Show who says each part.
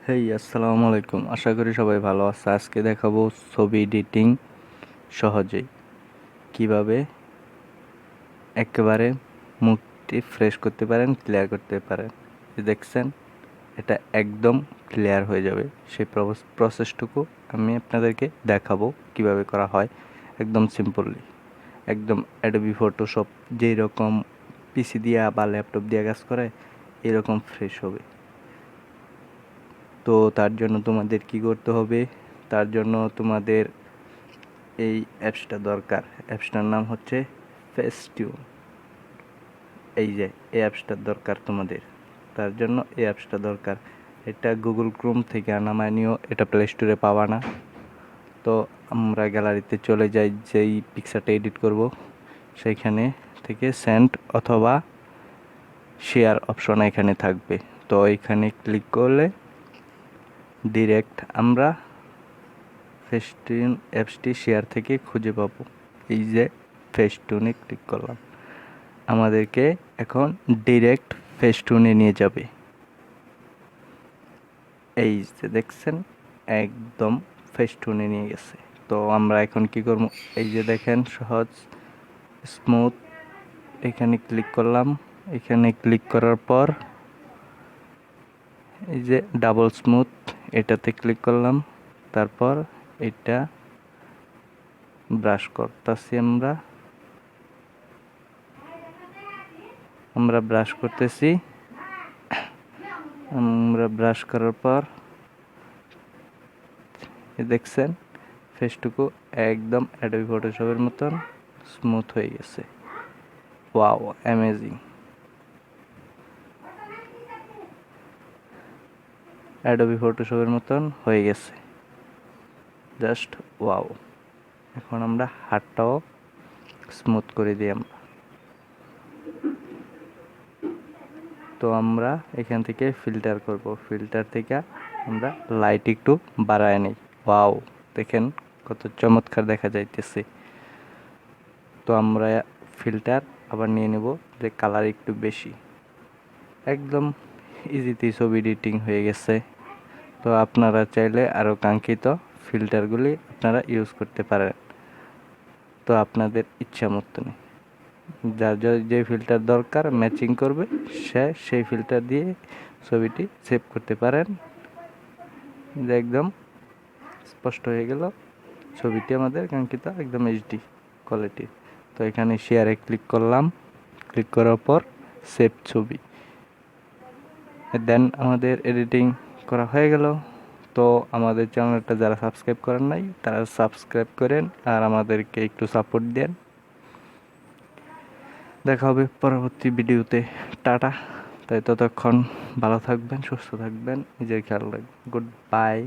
Speaker 1: হেই আসসালামু আলাইকুম, আশা করি সবাই ভালো আছে। আজকে দেখাবো ছবি এডিটিং সহজেই কিভাবে একেবারে মুখটি ফ্রেশ করতে পারেন, ক্লিয়ার করতে পারেন। দেখছেন, এটা একদম ক্লিয়ার হয়ে যাবে। সেই প্রসেসটুকু আমি আপনাদেরকে দেখাবো কিভাবে করা হয়, একদম সিম্পলি। একদম অ্যাডোবি ফটোশপ যেই রকম পিসি দিয়া বা ল্যাপটপ দিয়ে কাজ করে এরকম ফ্রেশ হবে। তো তার জন্য তোমাদের কি করতে হবে? তার জন্য তোমাদের এই অ্যাপসটা দরকার। অ্যাপসটার নাম হচ্ছে ফেসটিউন। এই যে এই অ্যাপসটার দরকার তোমাদের। তার জন্য এই অ্যাপসটা দরকার। এটা গুগল ক্রোম থেকে নামায় নিও, এটা প্লে স্টোরে পাবা না। তো আমরা গ্যালারিতে চলে যাই, যেই পিকচারটা এডিট করব সেইখানে থেকে সেন্ড অথবা শেয়ার অপশন এখানে থাকবে। তো এখানে ক্লিক করলে ডিরেক্ট আমরা ফেস্টুন অ্যাপসটি শেয়ার থেকে খুঁজে পাবো। এই যে ফেস্টুনে ক্লিক করলাম, আমাদেরকে এখন ডিরেক্ট ফেস্টুনে নিয়ে যাবে। এই যে দেখছেন, একদম ফেস্টুনে নিয়ে গেছে। তো আমরা এখন কি করব? এই যে দেখেন, সহজ স্মুথ, এখানে ক্লিক করলাম। এখানে ক্লিক করার পর এই যে ডাবল স্মুথ, এটাতে ক্লিক করলাম। তারপর এটা ব্রাশ করতেছি আমরা ব্রাশ করতেছি। আমরা ব্রাশ করার পর দেখছেন ফেসটুকু একদম অ্যাডোবি ফটোশপের মতন স্মুথ হয়ে গেছে। Wow, amazing! অ্যাডোবি ফটোশপের মতন হয়ে গেছে, জাস্ট ওয়াও। এখন আমরা হাতটাও স্মুথ করে দিই তো আমরা এখান থেকে ফিল্টার করব। ফিল্টার থেকে আমরা লাইট একটু বাড়ায় নিই। ওয়াও, দেখেন কত চমৎকার দেখা যাইতেছে। তো আমরা ফিল্টার আবার নিয়ে নেব যে কালার একটু বেশি। একদম ইজিতেই ছবি এডিটিং হয়ে গেছে। তো আপনারা চাইলে আরও কাঙ্ক্ষিত ফিল্টারগুলি আপনারা ইউজ করতে পারেন। তো আপনাদের ইচ্ছা মতনই যার যে ফিল্টার দরকার ম্যাচিং করবে, সেই ফিল্টার দিয়ে ছবিটি সেভ করতে পারেন। যে একদম স্পষ্ট হয়ে গেল ছবিটি, আমাদের কাঙ্ক্ষিত একদম এইচডি কোয়ালিটি। তো এখানে শেয়ারে ক্লিক করলাম। ক্লিক করার পর সেভ ছবি, দেন আমাদের এডিটিং করা হয়ে গেল। তো আমাদের চ্যানেলটা যারা সাবস্ক্রাইব করেন নাই তারা সাবস্ক্রাইব করেন আর আমাদেরকে একটু সাপোর্ট দেন। দেখা হবে পরবর্তী ভিডিওতে। টাটা। তাই ততক্ষণ ভালো থাকবেন, সুস্থ থাকবেন, নিজের খেয়াল রাখবেন। Good bye.